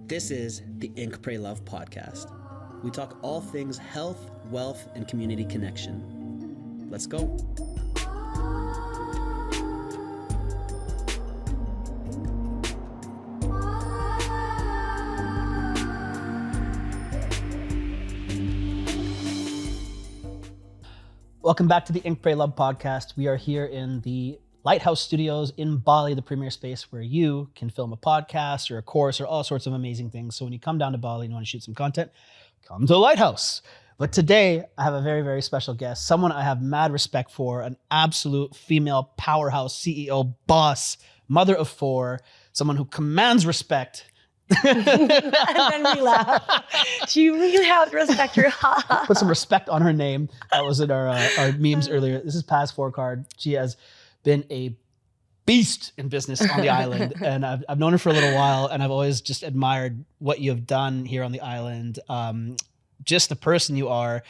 This is the Ink, Pray, Love podcast. We talk all things health, wealth, and community connection. Let's go. Welcome back to the Ink, Pray, Love podcast. We are here in the Lighthouse Studios in Bali, the premier space where you can film a podcast or a course or all sorts of amazing things. So when you come down to Bali and you want to shoot some content, come to the Lighthouse. But today I have a very, very special guest, someone I have mad respect for, an absolute female powerhouse CEO, boss, mother of four, someone who commands respect. And then we laugh. She really has respect her. Put some respect on her name. That was in our memes earlier. This is Paz Fourcard. She has been a beast in business on the island, and I've known her for a little while, and I've always just admired what you have done here on the island. Just the person you are.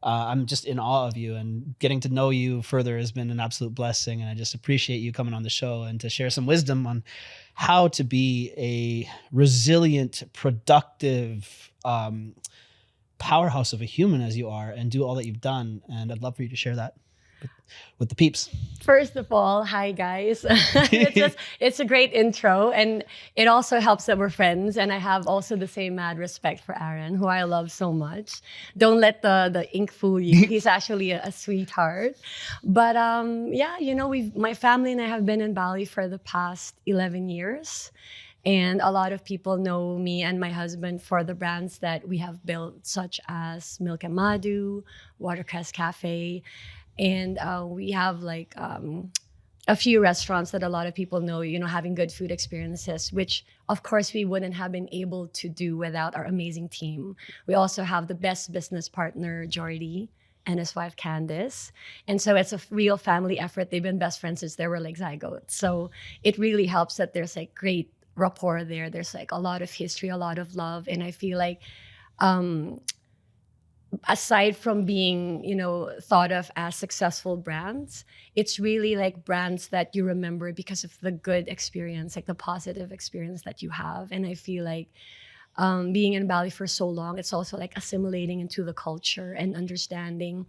I'm just in awe of you, and getting to know you further has been an absolute blessing, and I just appreciate you coming on the show and to share some wisdom on how to be a resilient, productive powerhouse of a human as you are and do all that you've done. And I'd love for you to share that with the peeps. First of all, hi guys. It's a great intro, and it also helps that we're friends, and I have also the same mad respect for Aren, who I love so much. Don't let the ink fool you. He's actually a sweetheart. But yeah, you know, my family and I have been in Bali for the past 11 years. And a lot of people know me and my husband for the brands that we have built, such as Milk and Madu, Watercress Cafe. And we have like a few restaurants that a lot of people know, you know, having good food experiences, which of course we wouldn't have been able to do without our amazing team. We also have the best business partner, Jordy, and his wife, Candice. And so it's a real family effort. They've been best friends since they were like zygotes. So it really helps that there's like great rapport there. There's like a lot of history, a lot of love. And I feel like aside from being, you know, thought of as successful brands, it's really like brands that you remember because of the good experience, like the positive experience that you have. And I feel like being in Bali for so long, it's also like assimilating into the culture and understanding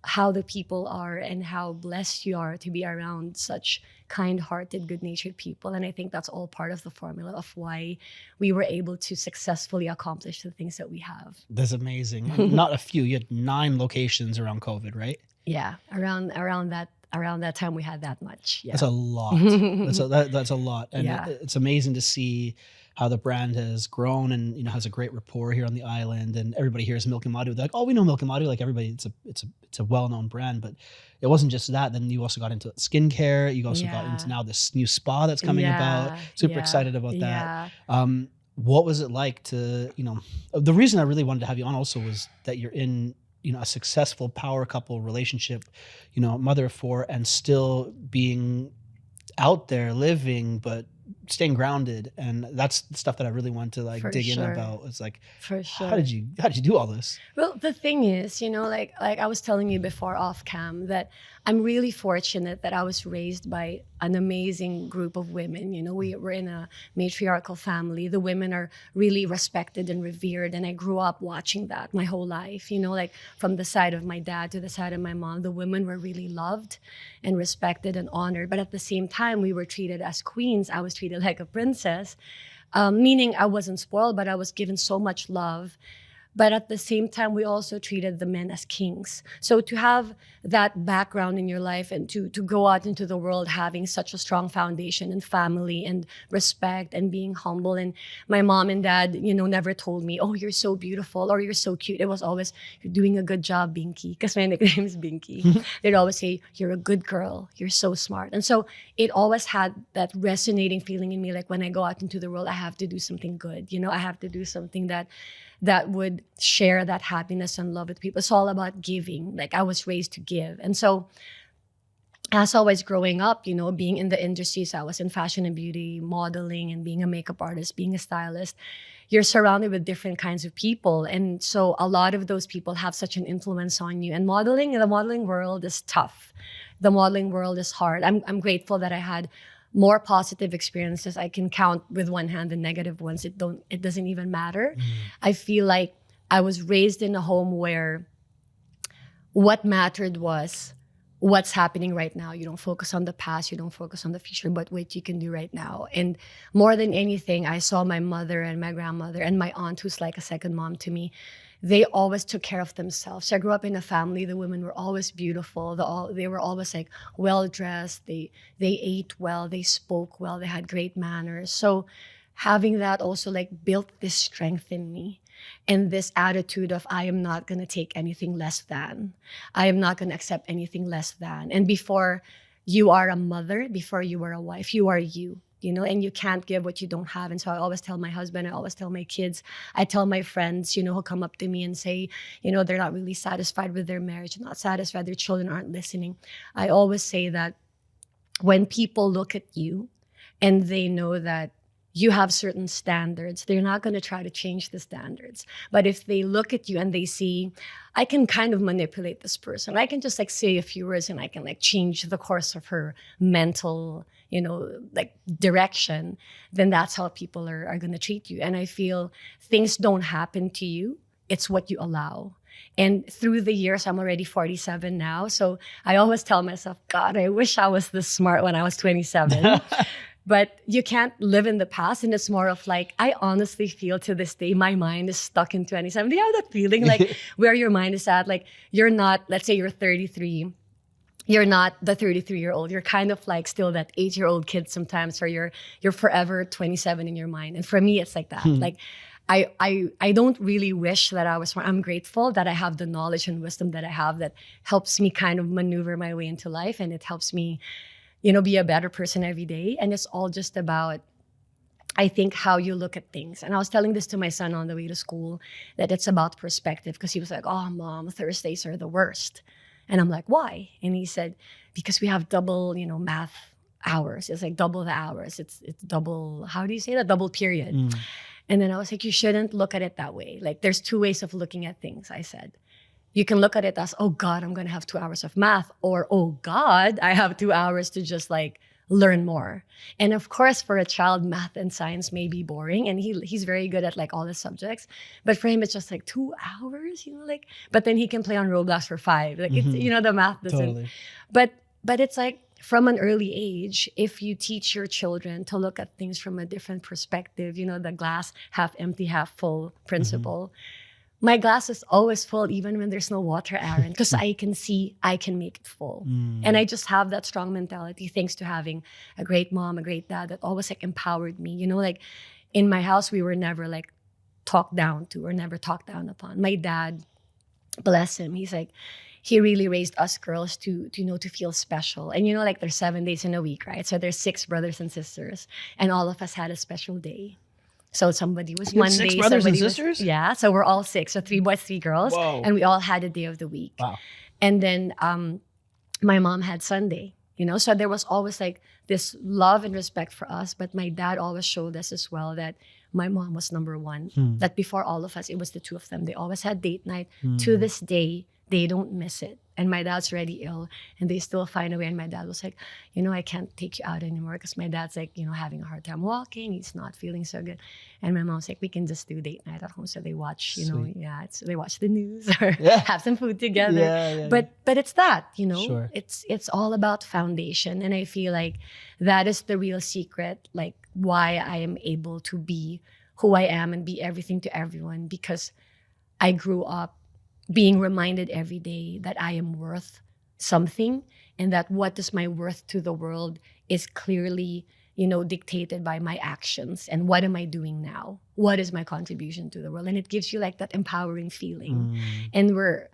how the people are and how blessed you are to be around such kind-hearted, good-natured people. And I think that's all part of the formula of why we were able to successfully accomplish the things that we have. That's amazing. Not a few. You had 9 locations around COVID, right? Yeah, around that time we had that much. Yeah. That's a lot. That's a lot. And Yeah. it's amazing to see how the brand has grown and, you know, has a great rapport here on the island, and everybody here is Milk and Madu. They're like, oh, we know Milk and Madu. Like everybody, it's a well-known brand, but it wasn't just that. Then you also got into skincare. You also got into now this new spa that's coming about. Super excited about that. What was it like to, you know, the reason I really wanted to have you on also was that you're in, you know, a successful power couple relationship, you know, mother of 4, and still being out there living, but staying grounded. And that's the stuff that I really want to like dig in about. It's like, for sure. How did you do all this? Well, the thing is, you know, like I was telling you before off cam, that I'm really fortunate that I was raised by an amazing group of women. You know, we're in a matriarchal family. The women are really respected and revered. And I grew up watching that my whole life. You know, like from the side of my dad to the side of my mom, the women were really loved and respected and honored. But at the same time, we were treated as queens. I was treated like a princess, meaning I wasn't spoiled, but I was given so much love. But at the same time, we also treated the men as kings. So to have that background in your life and to go out into the world having such a strong foundation and family and respect and being humble. And my mom and dad, you know, never told me, oh, you're so beautiful or you're so cute. It was always, you're doing a good job, Binky, because my nickname is Binky. They'd always say, you're a good girl. You're so smart. And so it always had that resonating feeling in me. Like when I go out into the world, I have to do something good. You know, I have to do something that would share that happiness and love with people. It's all about giving. Like I was raised to give. And so as always growing up, you know, being in the industries, I was in fashion and beauty, modeling and being a makeup artist, being a stylist. You're surrounded with different kinds of people. And so a lot of those people have such an influence on you. And the modeling world is tough. The modeling world is hard. I'm grateful that I had more positive experiences. I can count with one hand the negative ones. It doesn't even matter. I feel like I was raised in a home where what mattered was what's happening right now. You don't focus on the past, you don't focus on the future, but what you can do right now. And more than anything, I saw my mother and my grandmother and my aunt, who's like a second mom to me. They always took care of themselves. So I grew up in a family. The women were always beautiful. They were always like well dressed. They ate well. They spoke well. They had great manners. So having that also like built this strength in me, and this attitude of I am not going to take anything less than. I am not going to accept anything less than. And before you are a mother, before you are a wife, you are you. And you can't give what you don't have. And so I always tell my husband, I always tell my kids, I tell my friends, who come up to me and say, they're not really satisfied with their marriage, not satisfied, their children aren't listening. I always say that when people look at you and they know that you have certain standards, they're not going to try to change the standards. But if they look at you and they see, I can kind of manipulate this person. I can just like say a few words and I can like change the course of her mental, like direction, then that's how people are going to treat you. And I feel things don't happen to you. It's what you allow. And through the years, I'm already 47 now. So I always tell myself, God, I wish I was this smart when I was 27. But you can't live in the past. And it's more of like, I honestly feel to this day, my mind is stuck in 27. Do you have that feeling like where your mind is at? Like you're not, let's say you're 33. You're not the 33-year-old. You're kind of like still that 8-year-old kid sometimes, or you're forever 27 in your mind. And for me, it's like that. Like I don't really wish that I was smart. I'm grateful that I have the knowledge and wisdom that I have that helps me kind of maneuver my way into life. And it helps me be a better person every day. And it's all just about, I think, how you look at things. And I was telling this to my son on the way to school, that it's about perspective, because he was like, oh, Mom, Thursdays are the worst. And I'm like, why? And he said, because we have double, math hours. It's like double the hours. It's double, how do you say that? Double period. And then I was like, you shouldn't look at it that way. Like there's two ways of looking at things, I said. You can look at it as, oh God, I'm going to have 2 hours of math, or, oh God, I have 2 hours to just like learn more. And of course, for a child, math and science may be boring, and he's very good at like all the subjects. But for him, it's just like 2 hours, but then he can play on Roblox for 5. Like, it's, the math doesn't. Totally. But it's like from an early age, if you teach your children to look at things from a different perspective, the glass half empty, half full principle. My glass is always full, even when there's no water, Aren, because I can see I can make it full. And I just have that strong mentality, thanks to having a great mom, a great dad that always like empowered me. Like in my house, we were never like talked down to or never talked down upon. My dad, bless him, he really raised us girls to feel special. And like there's 7 days in a week, right? So there's 6 brothers and sisters, and all of us had a special day. So somebody was Monday. 6 brothers and sisters? Yeah, so we're all 6. So 3 boys, 3 girls. Whoa. And we all had a day of the week. Wow. And then my mom had Sunday, So there was always like this love and respect for us. But my dad always showed us as well that my mom was number one. That before all of us, it was the 2 of them. They always had date night. To this day, they don't miss it. And my dad's already ill, and they still find a way. And my dad was like, I can't take you out anymore, because my dad's like, having a hard time walking. He's not feeling so good. And my mom's like, we can just do date night at home. So they watch, they watch the news or have some food together. But it's that, Sure. It's all about foundation. And I feel like that is the real secret, like why I am able to be who I am and be everything to everyone, because I grew up being reminded every day that I am worth something, and that what is my worth to the world is clearly, dictated by my actions. And what am I doing now? What is my contribution to the world? And it gives you like that empowering feeling. And we're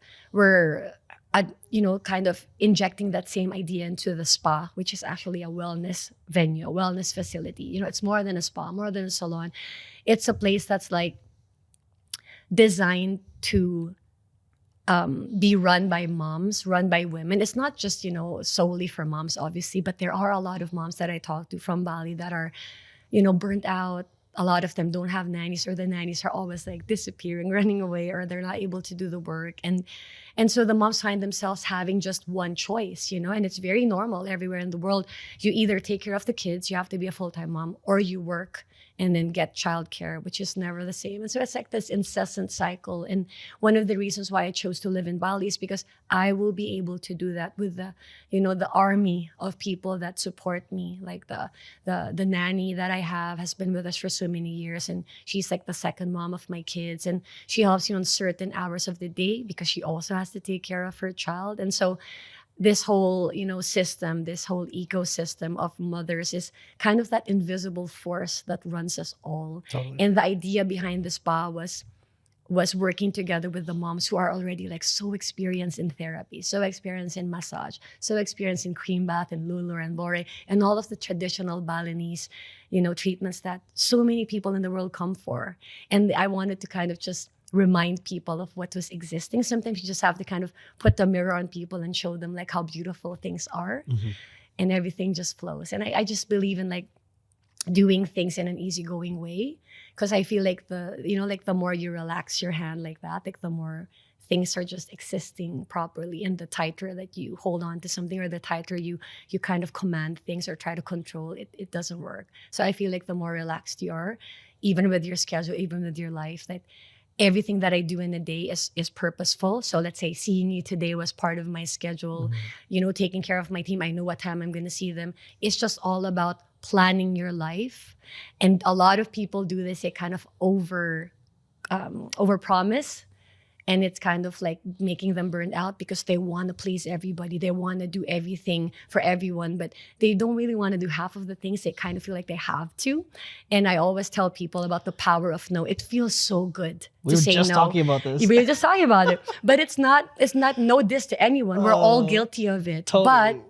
kind of injecting that same idea into the spa, which is actually a wellness venue, a wellness facility. It's more than a spa, more than a salon. It's a place that's like designed to be run by moms, run by women. It's not just, solely for moms, obviously, but there are a lot of moms that I talk to from Bali that are, burnt out, a lot of them don't have nannies, or the nannies are always like disappearing, running away, or they're not able to do the work. And so the moms find themselves having just one choice, you know, and it's very normal everywhere in the world. You either take care of the kids, you have to be a full-time mom, or you work and then get childcare, which is never the same. And so it's like this incessant cycle. And one of the reasons why I chose to live in Bali is because I will be able to do that with the, you know, the army of people that support me. Like the nanny that I have has been with us for so many years, and she's like the second mom of my kids. And she helps you on certain hours of the day because she also has to take care of her child. And so this whole, you know, system, this whole ecosystem of mothers is kind of that invisible force that runs us all. Totally. And the idea behind the spa was working together with the moms who are already like so experienced in therapy, so experienced in massage, so experienced in cream bath and lulur and bore, and all of the traditional Balinese, you know, treatments that so many people in the world come for. And I wanted to kind of just remind people of what was existing. Sometimes you just have to kind of put the mirror on people and show them like how beautiful things are, and everything just flows. And I just believe in like doing things in an easygoing way, because I feel like the more you relax your hand like that, like the more things are just existing properly. And the tighter that you hold on to something, or the tighter you kind of command things or try to control it, it doesn't work. So I feel like the more relaxed you are, even with your schedule, even with your life, that everything that I do in a day is purposeful. So let's say seeing you today was part of my schedule, you know, taking care of my team. I know what time I'm going to see them. It's just all about planning your life. And a lot of people do this, they kind of over promise. And it's kind of like making them burn out because they want to please everybody. They want to do everything for everyone, but they don't really want to do half of the things. They kind of feel like they have to. And I always tell people about the power of no. It feels so good to say no. We were just talking about this. We were just talking about it. But it's not no diss to anyone. We're all guilty of it. Totally. But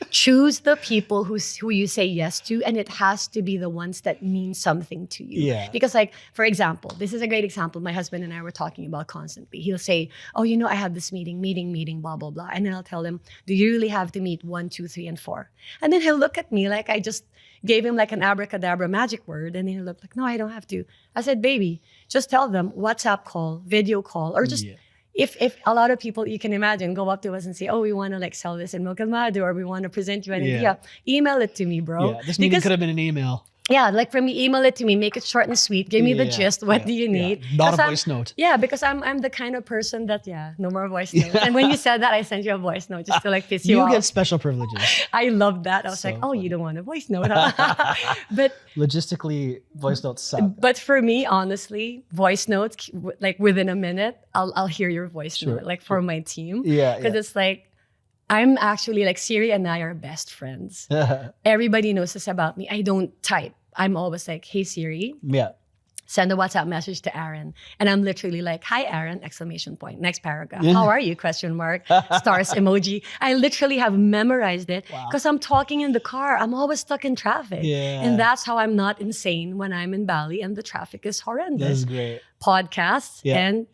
choose the people who you say yes to, and it has to be the ones that mean something to you. Yeah. Because like, for example, this is a great example my husband and I were talking about constantly. He'll say, oh, you know, I have this meeting, blah, blah, blah. And then I'll tell him, do you really have to meet 1, 2, 3, and 4? And then he'll look at me like I just gave him like an abracadabra magic word. And then he'll look like, no, I don't have to. I said, baby, just tell them WhatsApp call, video call, or just... If a lot of people, you can imagine, go up to us and say, oh, we want to like sell this in Milk and Madu, or we want to present you an idea, email it to me, bro. Yeah, this meeting could have been an email. Yeah, like for me, email it to me, make it short and sweet, give me the gist, what do you need? Not a voice note. Yeah, because I'm the kind of person that, no more voice notes. And when you said that, I sent you a voice note just to like piss you off. You get special privileges. I love that. I was like, oh, you don't want a voice note, huh? But logistically, voice notes suck. But for me, honestly, voice notes, like within a minute, I'll hear your voice note, like for my team. Yeah. Because it's like, I'm actually like, Siri and I are best friends. Everybody knows this about me. I don't type. I'm always like, hey, Siri. Yeah. Send a WhatsApp message to Aren. And I'm literally like, hi, Aren, exclamation point. Next paragraph. How are you? Question mark. Stars emoji. I literally have memorized it because I'm talking in the car. I'm always stuck in traffic. Yeah. And that's how I'm not insane when I'm in Bali and the traffic is horrendous. That's great. Podcasts and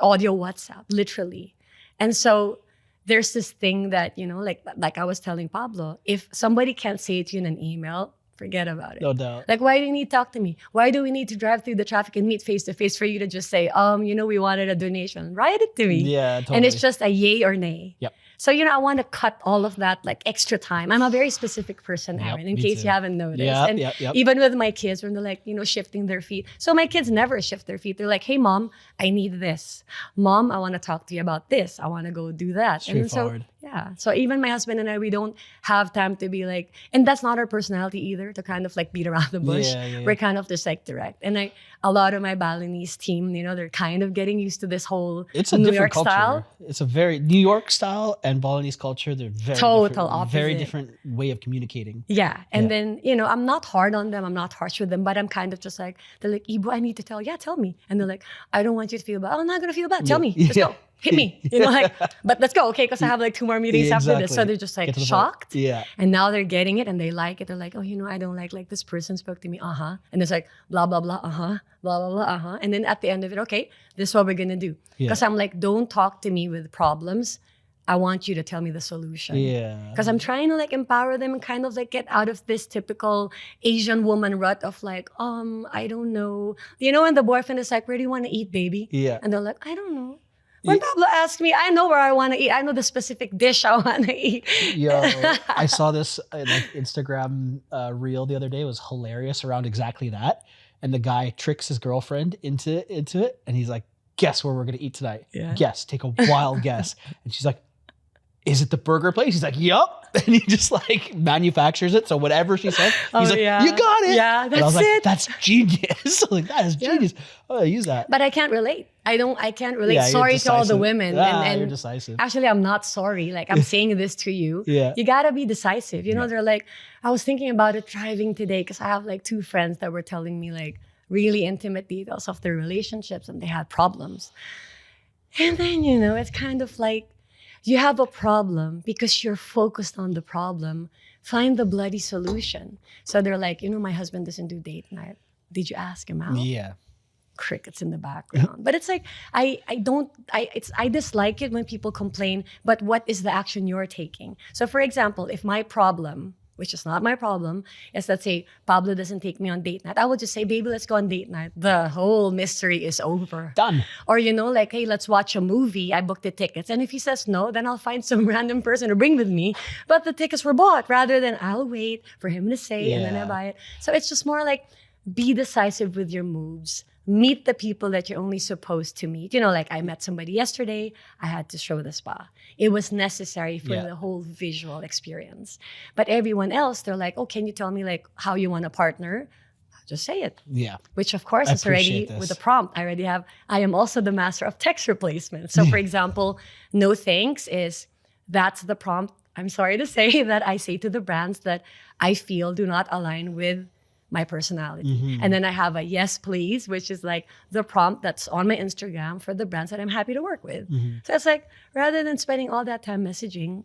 audio WhatsApp, literally. And so there's this thing that, you know, like I was telling Pablo, if somebody can't say it to you in an email, forget about it. No doubt. Like, why do you need to talk to me? Why do we need to drive through the traffic and meet face to face for you to just say, you know, we wanted a donation? Write it to me. Yeah, totally. And it's just a yay or nay. Yep. So, you know, I want to cut all of that like extra time. I'm a very specific person, Aren, in case you haven't noticed. And even with my kids, when they're like, you know, shifting their feet. So my kids never shift their feet. They're like, hey, mom, I need this. Mom, I want to talk to you about this. I want to go do that. Straightforward. So even my husband and I, we don't have time to be like, and that's not our personality either, to kind of like beat around the bush. We're kind of just like direct. And a lot of my Balinese team, you know, they're kind of getting used to this whole New York culture. Style. It's a very New York style and Balinese culture. They're very opposite. Very different way of communicating. Yeah. And then, you know, I'm not hard on them. I'm not harsh with them, but I'm kind of just like, they're like, Ibu, I need to tell. Yeah, tell me. And they're like, I don't want you to feel bad. I'm not going to feel bad. Tell me. Let's go. Hit me. You know, like, but let's go. Okay. Because I have like 2 more meetings after this. So they're just like shocked. Yeah. And now they're getting it and they like it. They're like, oh, you know, I don't like this person spoke to me. And it's like, blah, blah, blah. Blah, blah, blah. And then at the end of it, okay, this is what we're going to do. Because I'm like, don't talk to me with problems. I want you to tell me the solution. Yeah. Because I'm trying to like empower them and kind of like get out of this typical Asian woman rut of like, I don't know. You know, when the boyfriend is like, where do you want to eat, baby? Yeah. And they're like, I don't know. When Pablo asks me, I know where I want to eat. I know the specific dish I want to eat. Yo, I saw this like Instagram reel the other day. It was hilarious around exactly that. And the guy tricks his girlfriend into it. And he's like, guess where we're going to eat tonight? Yeah. Guess. Take a wild guess. And she's like, is it the burger place? He's like, yup. And he just like manufactures it. So whatever she says, he's like, yeah. you got it. Yeah, And I was that's like, it. that's genius. Like, that is genius. Oh, I use that. But I can't relate. I can't relate. Yeah, Sorry to all the decisive. women. You're And decisive. actually, I'm not sorry. Like, I'm saying this to you. Yeah. You gotta be decisive. You know, they're like, I was thinking about it driving today because I have like 2 friends that were telling me like really intimate details of their relationships and they had problems. And then, you know, it's kind of like, you have a problem because you're focused on the problem. Find the bloody solution. So they're like, you know, my husband doesn't do date night. Did you ask him out? Yeah. Crickets in the background. But it's like, I dislike it when people complain, but what is the action you're taking? So for example, if my problem, which is not my problem, is let's say Pablo doesn't take me on date night, I will just say, baby, let's go on date night. The whole mystery is over. Done. Or, you know, like, hey, let's watch a movie. I booked the tickets. And if he says no, then I'll find some random person to bring with me. But the tickets were bought rather than I'll wait for him to say and then I buy it. So it's just more like, be decisive with your moves. Meet the people that you're only supposed to meet. You know, like I met somebody yesterday, I had to show the spa. It was necessary for the whole visual experience. But everyone else, they're like, oh, can you tell me like how you want a partner? Just say it. Yeah. Which of course is already with the prompt. I am also the master of text replacement. So for example, no thanks that's the prompt. I'm sorry to say that I say to the brands that I feel do not align with my personality. Mm-hmm. And then I have a yes, please, which is like the prompt that's on my Instagram for the brands that I'm happy to work with. Mm-hmm. So it's like, rather than spending all that time messaging,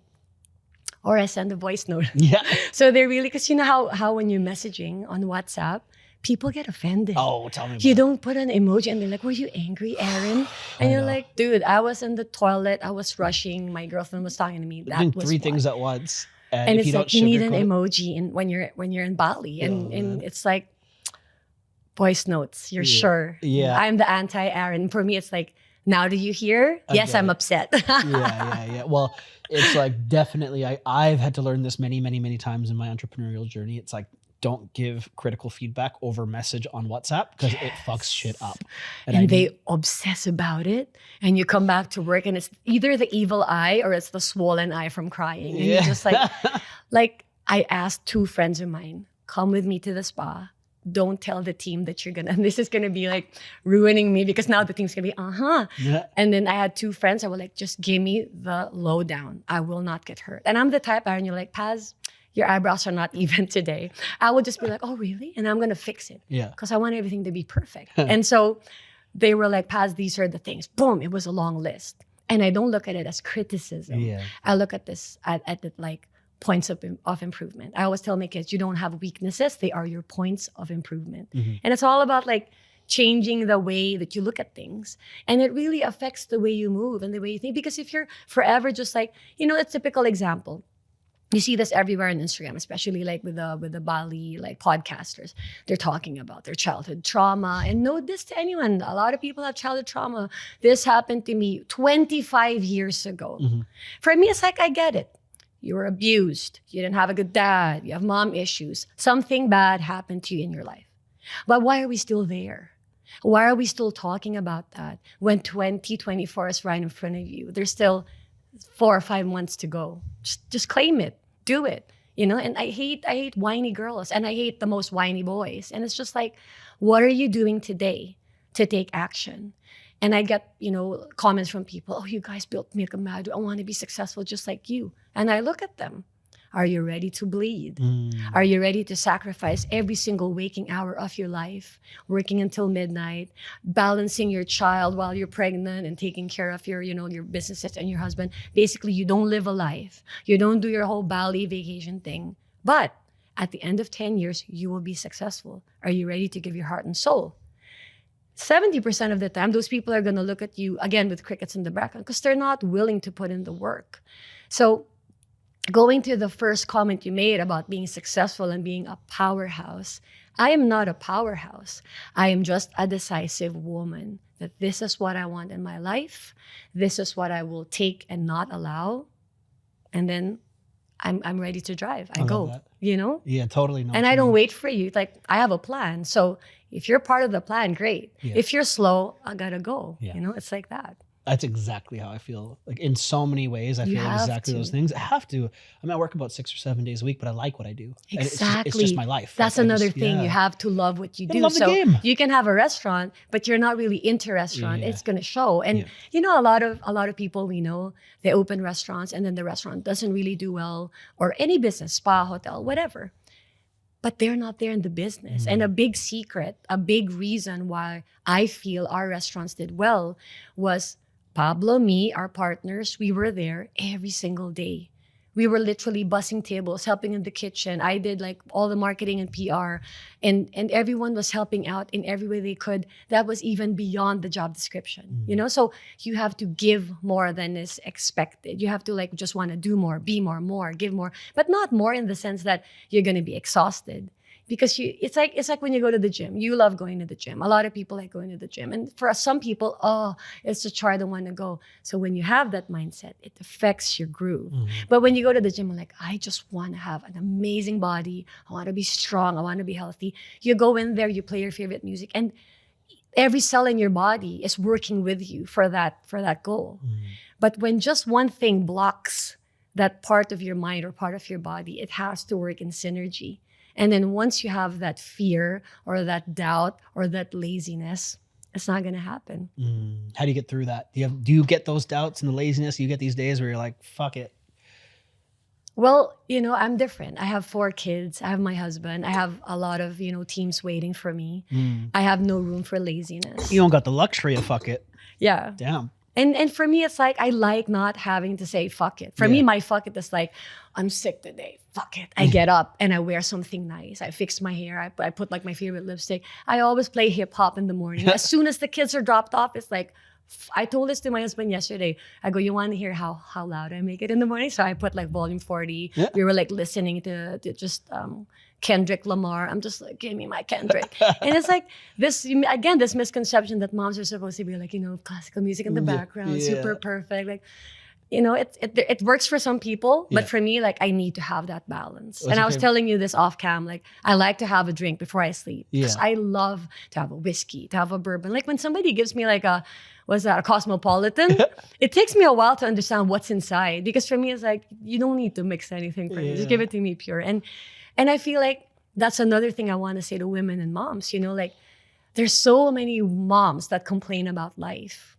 or I send a voice note. Yeah. So they're really, because you know how when you're messaging on WhatsApp, people get offended. Oh, tell me about You it. don't put an emoji and they're like, were you angry, Aren? And you're like, dude, I was in the toilet. I was rushing. My girlfriend was talking to me. That Doing was 3 why. things at once. And if it's you like you need an sugarcoat it- emoji when you're in Bali, and man. it's like voice notes. You're sure? Yeah. I'm the anti-Aren. For me, it's like, now do you hear? Yes, get I'm it. upset. yeah. Well, it's like definitely I've had to learn this many times in my entrepreneurial journey. It's like, don't give critical feedback over message on WhatsApp because it fucks shit up. And they obsess about it. And you come back to work and it's either the evil eye or it's the swollen eye from crying. And you're just like I asked 2 friends of mine, come with me to the spa. Don't tell the team that you're gonna, and this is gonna be like ruining me because now the team's gonna be, Yeah. And then I had 2 friends that were like, just give me the lowdown. I will not get hurt. And I'm the type, Aren, you're like, Paz, your eyebrows are not even today. I would just be like, oh, really? And I'm gonna fix it. Yeah. Because I want everything to be perfect. And so they were like, Paz, these are the things. Boom, it was a long list. And I don't look at it as criticism. Yeah. I look at this at the like points of improvement. I always tell my kids, you don't have weaknesses. They are your points of improvement. Mm-hmm. And it's all about like changing the way that you look at things. And it really affects the way you move and the way you think. Because if you're forever just like, you know, a typical example, you see this everywhere on Instagram, especially like with the Bali like podcasters. They're talking about their childhood trauma. And note this to anyone, a lot of people have childhood trauma. This happened to me 25 years ago. Mm-hmm. For me, it's like, I get it. You were abused. You didn't have a good dad. You have mom issues. Something bad happened to you in your life. But why are we still there? Why are we still talking about that when 2024 is right in front of you? There's still 4 or 5 months to go. Just claim it. Do it. You know, and I hate whiny girls and I hate the most whiny boys. And it's just like, what are you doing today to take action? And I get, you know, comments from people, oh, you guys built me a Madu. I want to be successful just like you. And I look at them. Are you ready to bleed? Are you ready to sacrifice every single waking hour of your life, working until midnight, balancing your child while you're pregnant and taking care of your, you know, your businesses and your husband? Basically, you don't live a life. You don't do your whole Bali vacation thing. But at the end of 10 years, you will be successful. Are you ready to give your heart and soul? 70% of the time, those people are going to look at you again with crickets in the background because they're not willing to put in the work. So going to the first comment you made about being successful and being a powerhouse, I am not a powerhouse. I am just a decisive woman that this is what I want in my life. This is what I will take and not allow. And then I'm ready to drive. I go, that. you know? Yeah, totally. Know And what I you don't mean. wait for you. Like, I have a plan. So if you're part of the plan, great. Yeah. If you're slow, I gotta go. Yeah. You know, it's like that. That's exactly how I feel. Like in so many ways, I You feel have exactly to. those things. I have to. I mean, I work about 6 or 7 days a week, but I like what I do. And Exactly. It's just my life. That's Like, I another just- thing. yeah. You have to love what you gotta do. love the So game. you can have a restaurant, but you're not really into restaurant. Yeah. It's gonna show. And Yeah. you know, a lot of people we know, they open restaurants and then the restaurant doesn't really do well, or any business, spa, hotel, whatever. But they're not there in the business. And a big secret, a big reason why I feel our restaurants did well was Pablo, me, our partners, we were there every single day. We were literally bussing tables, helping in the kitchen. I did like all the marketing and PR, and everyone was helping out in every way they could. That was even beyond the job description, you know? So you have to give more than is expected. You have to like just want to do more, be more, give more, but not more in the sense that you're going to be exhausted. Because it's like when you go to the gym. You love going to the gym. A lot of people like going to the gym. And for some people, it's a chore, I don't want to go. So when you have that mindset, it affects your groove. But when you go to the gym, I'm like, I just want to have an amazing body. I want to be strong. I want to be healthy. You go in there, you play your favorite music, and every cell in your body is working with you for that goal. But when just one thing blocks that part of your mind or part of your body, it has to work in synergy. And then once you have that fear or that doubt or that laziness, it's not going to happen. How do you get through that? Do you get those doubts and the laziness? You get these days where you're like, fuck it. Well, you know, I'm different. I have 4 kids. I have my husband. I have a lot of, you know, teams waiting for me. I have no room for laziness. You don't got the luxury of fuck it. Yeah. Damn. And for me, it's like, I like not having to say fuck it. For me, my fuck it is like, I'm sick today. Fuck it. I get up and I wear something nice. I fix my hair. I put like my favorite lipstick. I always play hip hop in the morning. As soon as the kids are dropped off, it's like, I told this to my husband yesterday. I go, you want to hear how loud I make it in the morning? So I put like volume 40. Yeah. We were like listening to just Kendrick Lamar. I'm just like, give me my Kendrick. And it's like this misconception that moms are supposed to be like, you know, classical music in the background, Yeah. super perfect. Like, you know, it works for some people, but for me, like, I need to have that balance. What's and your I was favorite- telling you this off cam, like, I like to have a drink before I sleep. Because Yeah. I love to have a whiskey, to have a bourbon. Like when somebody gives me like a Cosmopolitan, it takes me a while to understand what's inside. Because for me, it's like, you don't need to mix anything for me. Just give it to me pure. And I feel like that's another thing I want to say to women and moms, you know, like there's so many moms that complain about life.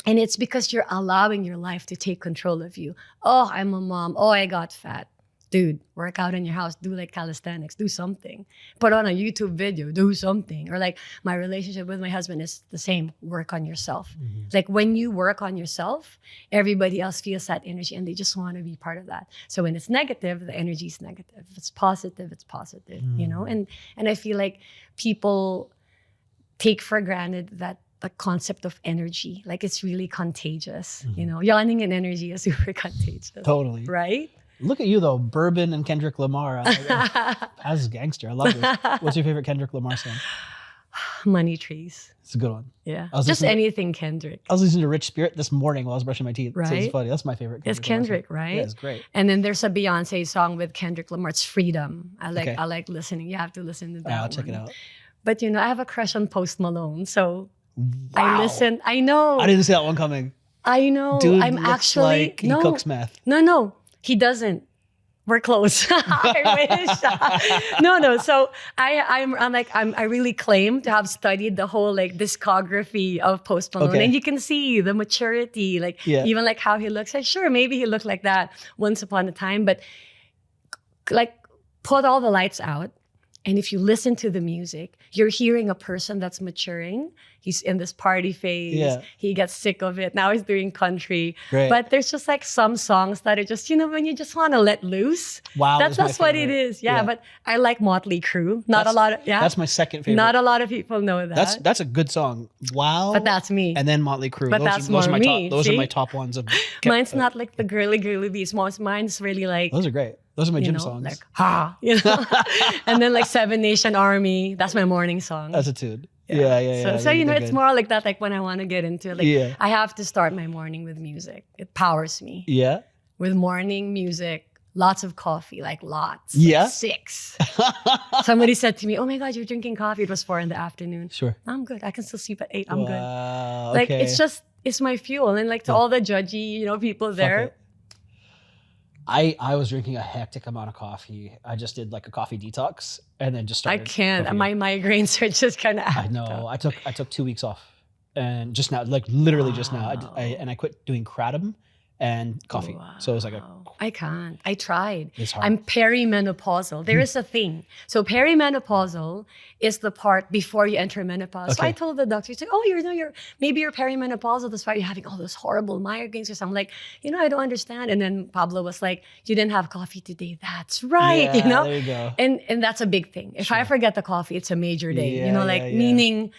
And it's because you're allowing your life to take control of you. Oh, I'm a mom. Oh, I got fat. Dude, work out in your house. Do like calisthenics. Do something. Put on a YouTube video. Do something. Or like my relationship with my husband is the same. Work on yourself. Like when you work on yourself, everybody else feels that energy and they just want to be part of that. So when it's negative, the energy is negative. If it's positive, it's positive. You know? And I feel like people take for granted that the concept of energy, like it's really contagious. You know, yawning and energy is super contagious. Totally. Right? Look at you though, Bourbon and Kendrick Lamar. As a gangster, I love this. What's your favorite Kendrick Lamar song? Money trees. It's a good one. Yeah. I was Just listening- anything Kendrick. I was listening to Rich Spirit this morning while I was brushing my teeth. So Right? it's funny. That's my favorite. It's Lamar Kendrick, song. right? Yeah, it's great. And then there's a Beyonce song with Kendrick Lamar. It's Freedom. Okay. I like listening. You have to listen to that. I'll check it one. out. But you know, I have a crush on Post Malone. So Wow. I listen. I know. I didn't see that one coming. I know. Dude I'm looks actually like he cooks meth. No, he doesn't. We're close. I wish. No. So I really claim to have studied the whole like discography of Post Malone, Okay. and you can see the maturity, like even like how he looks. Like sure, maybe he looked like that once upon a time, but like put all the lights out, And if you listen to the music, you're hearing a person that's maturing. He's in this party phase. Yeah. He gets sick of it. Now he's doing country. Great. But there's just like some songs that are just, when you just want to let loose. Wow. That's what it is. Yeah, but I like Motley Crue. That's my second favorite. Not a lot of people know that. That's a good song. Wow. But that's me. And then Motley Crue. But those are my me. Those are my top ones of. Mine's not like the girly beats. Mine's really like. Those are great. Those are my gym songs. Like, and then like Seven Nation Army. That's my morning song. That's a tune. Yeah. So it's more like that. Like when I want to get into it, like I have to start my morning with music. It powers me. Yeah. With morning music, lots of coffee, like lots. Yeah. Like 6. Somebody said to me, "Oh my God, you're drinking coffee." It was 4 in the afternoon. Sure. I'm good. I can still sleep at 8. I'm good. Like It's my fuel. And like to all the judgy, people there. I was drinking a hectic amount of coffee. I just did like a coffee detox and then just started. I can't. coffee. My migraines are just kind of. I know. I took 2 weeks off, and just now, like literally just now, I quit doing kratom and coffee. Wow. So it was like I can't. I tried. It's hard. I'm perimenopausal. There is a thing. So perimenopausal is the part before you enter menopause. Okay. So I told the doctor, he's like, "Oh, maybe you're perimenopausal. That's why you're having all those horrible migraines." Or something. I'm like, I don't understand. And then Pablo was like, "You didn't have coffee today. That's right." Yeah, there you go. And that's a big thing. If I forget the coffee, it's a major day. Yeah, meaning.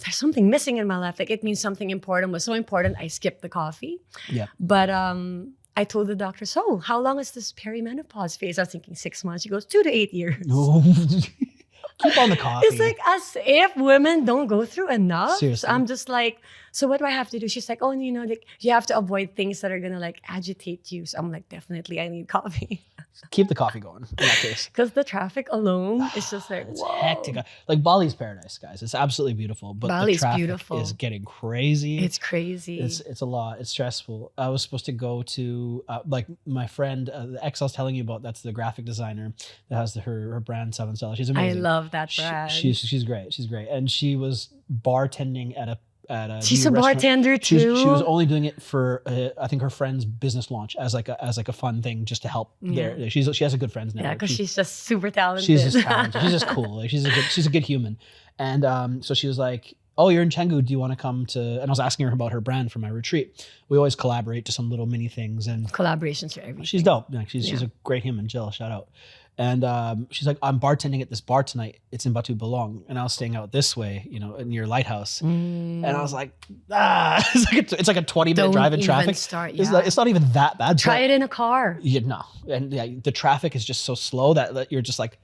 There's something missing in my life. Like it means something important was so important, I skipped the coffee. Yeah. But I told the doctor, "So how long is this perimenopause phase?" I was thinking 6 months. She goes, 2 to 8 years. No. Keep on the coffee. It's like as if women don't go through enough. Seriously. So I'm just like, so what do I have to do? She's like, "Oh, like you have to avoid things that are gonna like agitate you." So I'm like, definitely I need coffee. Keep the coffee going in that case. Because the traffic alone is just like, it's whoa. hectic. Like Bali's paradise, guys. It's absolutely beautiful. But Bali's the traffic beautiful. is getting crazy. It's crazy. It's a lot. It's stressful. I was supposed to go to like my friend, the ex I was telling you about. That's the graphic designer that has her brand Seven Stella. She's amazing. I love that brand. She's great. She's great. And she was bartending at a she's a restaurant. bartender too. She was only doing it for I think her friend's business launch as like a fun thing just to help. There, she has a good friends network. Yeah, because she's just super talented. She's just talented. She's just cool. Like she's a good human. And so she was like, "Oh, you're in Chengdu. Do you want to come to?" And I was asking her about her brand for my retreat. We always collaborate to some little mini things, and collaborations are everything. She's dope. Like she's a great human. Jill, shout out. And she's like, "I'm bartending at this bar tonight. It's in Batu Belong." And I was staying out this way, near Lighthouse. And I was like, it's like a 20-minute drive in traffic. It's not even that bad. Try it in a car. Yeah, no. And the traffic is just so slow that you're just like,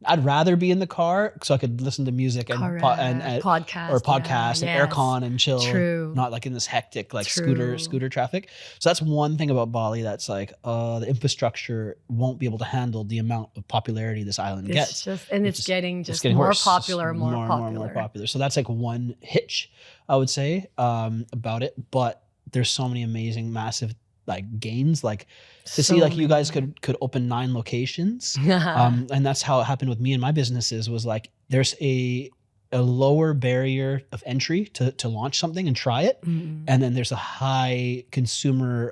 I'd rather be in the car so I could listen to music and podcast and aircon and chill. True. Not like in this hectic scooter traffic. So that's one thing about Bali that's like the infrastructure won't be able to handle the amount of popularity this island gets. It's getting more worse. popular, more popular. So that's like one hitch I would say about it. But there's so many amazing, massive like gains, like to see like you guys could open 9 locations. And that's how it happened with me and my businesses was like there's a lower barrier of entry to launch something and try it. And then there's a high consumer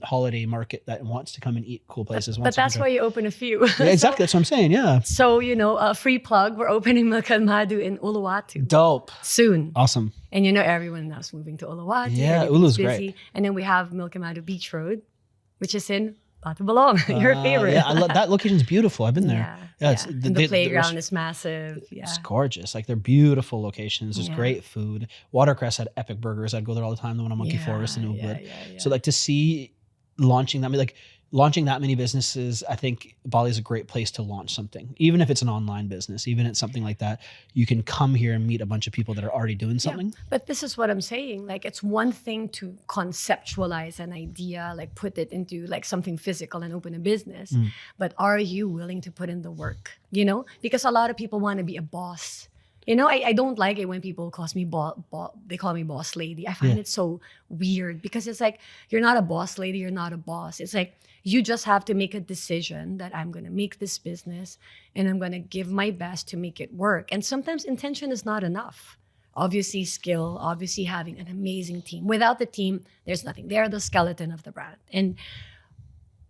holiday market that wants to come and eat cool places. But that's why you open a few. Yeah, exactly. That's what I'm saying. Yeah. So, a free plug, we're opening Milk and Madu in Uluwatu. Dope. Soon. Awesome. And everyone now's moving to Uluwatu. Yeah, Ulu's great. And then we have Milk and Madu Beach Road, which is in Batu Belong, your favorite. Yeah, I love that location's beautiful. I've been there. Yeah. The playground is massive. Yeah. It's gorgeous. Like they're beautiful locations. There's great food. Watercress had epic burgers. I'd go there all the time. The one on Monkey Forest in Ubud. So like to see launching that many businesses, I think Bali is a great place to launch something. Even if it's an online business, even if it's something like that, you can come here and meet a bunch of people that are already doing something. Yeah, but this is what I'm saying. Like it's one thing to conceptualize an idea, like put it into like something physical and open a business. But are you willing to put in the work? Because a lot of people want to be a boss. I don't like it when people call me boss lady. I find it so weird because it's like, you're not a boss lady, you're not a boss. It's like, you just have to make a decision that I'm going to make this business and I'm going to give my best to make it work. And sometimes intention is not enough. Obviously skill, obviously having an amazing team. Without the team, there's nothing. They're the skeleton of the brand. And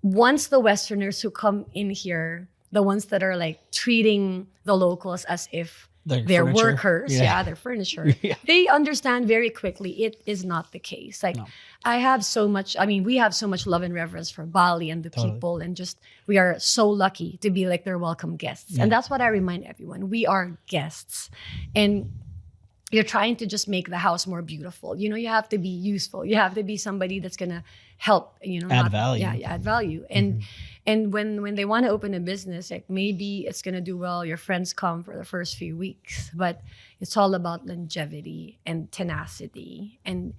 once the Westerners who come in here the ones that are like treating the locals as if they're furniture. workers, they're furniture. Yeah. They understand very quickly it is not the case. Like No. we have so much love and reverence for Bali and the people, and just we are so lucky to be like their welcome guests. And that's what I remind everyone. We are guests. And you're trying to just make the house more beautiful. You know, you have to be useful. You have to be somebody that's gonna help, add value. Yeah, add value. And when they want to open a business, like maybe it's gonna do well, your friends come for the first few weeks, but it's all about longevity and tenacity. And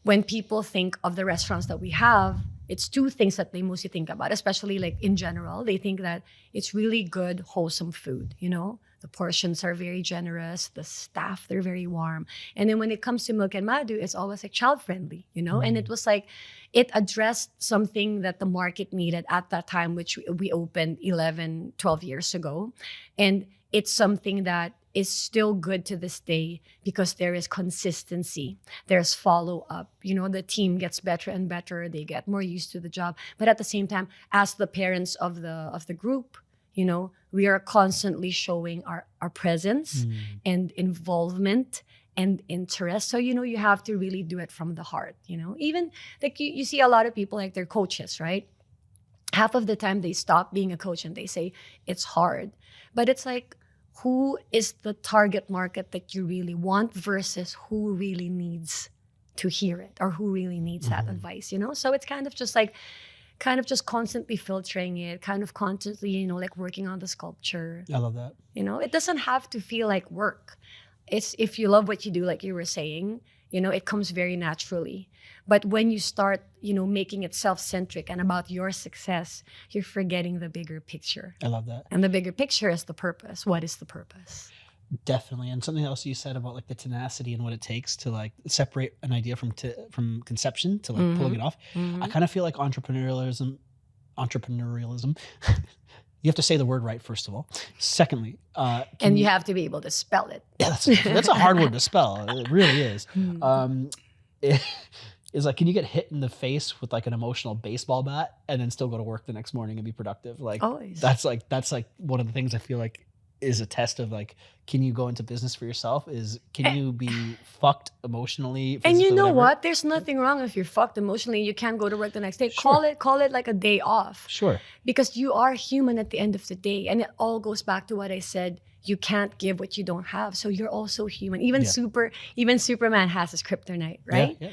when people think of the restaurants that we have, it's two things that they mostly think about, especially like in general. They think that it's really good, wholesome food, The portions are very generous. The staff, they're very warm. And then when it comes to Milk and Madu, it's always like child-friendly, And it was like, it addressed something that the market needed at that time, which we opened 11, 12 years ago. And it's something that is still good to this day because there is consistency. There's follow-up. The team gets better and better. They get more used to the job. But at the same time, as the parents of the group, we are constantly showing our presence and involvement and interest. So, you have to really do it from the heart, Even like you see a lot of people like they're coaches, right? Half of the time they stop being a coach and they say it's hard. But it's like, who is the target market that you really want versus who really needs to hear it or who really needs that advice, So it's kind of just constantly filtering it, kind of constantly, like working on the sculpture. I love that. It doesn't have to feel like work. It's if you love what you do, like you were saying, it comes very naturally. But when you start, making it self-centric and about your success, you're forgetting the bigger picture. I love that. And the bigger picture is the purpose. What is the purpose? Definitely. And something else you said about like the tenacity and what it takes to like separate an idea from conception to like pulling it off. I kind of feel like entrepreneurialism, you have to say the word right, first of all. Secondly, and you have to be able to spell it. Yeah, that's a hard word to spell. It really is. Is like, can you get hit in the face with like an emotional baseball bat and then still go to work the next morning and be productive? Like, always. That's like one of the things I feel like is a test of like, can you go into business for yourself? Can you be fucked emotionally? And you know whatever? what? There's nothing wrong if you're fucked emotionally. You can't go to work the next day. Sure. Call it like a day off. Sure. Because you are human at the end of the day. And it all goes back to what I said. You can't give what you don't have. So you're also human. Even Superman has his kryptonite, right? Yeah.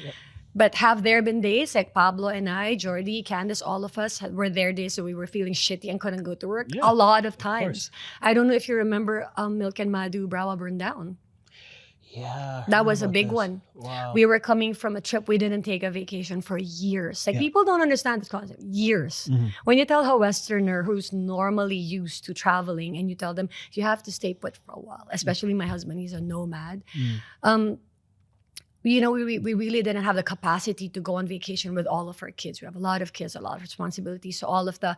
But have there been days like Pablo and I, Jordy, Candice, all of us were there days so we were feeling shitty and couldn't go to work? Yeah, a lot of times. I don't know if you remember Milk and Madu, Brawa burned down. Yeah. That was a big one. Wow. We were coming from a trip. We didn't take a vacation for years. Like people don't understand this concept. Years. When you tell a Westerner who's normally used to traveling and you tell them you have to stay put for a while, especially my husband, he's a nomad. We really didn't have the capacity to go on vacation with all of our kids. We have a lot of kids, a lot of responsibilities. So all of the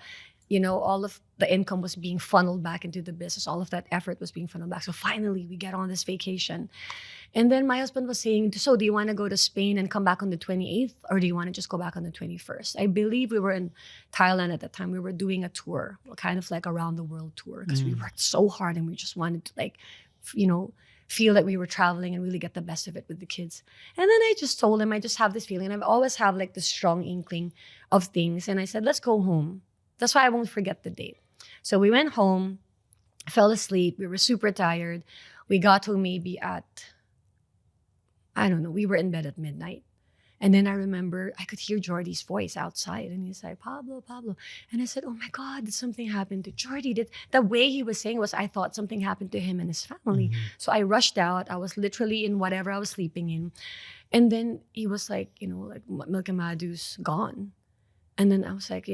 income was being funneled back into the business. All of that effort was being funneled back. So finally, we get on this vacation. And then my husband was saying, so do you want to go to Spain and come back on the 28th? Or do you want to just go back on the 21st? I believe we were in Thailand at the time. We were doing a tour, kind of like around the world tour, because we worked so hard and we just wanted to feel that we were traveling and really get the best of it with the kids. And then I just told him, I just have this feeling. I've always have like this strong inkling of things. And I said, let's go home. That's why I won't forget the date. So we went home, fell asleep. We were super tired. We got home maybe at, we were in bed at midnight. And then I remember I could hear Jordy's voice outside. And he's like, Pablo. And I said, oh my God, did something happen to Jordy? The way he was saying was, I thought something happened to him and his family. So I rushed out. I was literally in whatever I was sleeping in. And then he was like, Milk and Madu's gone. And then I was like,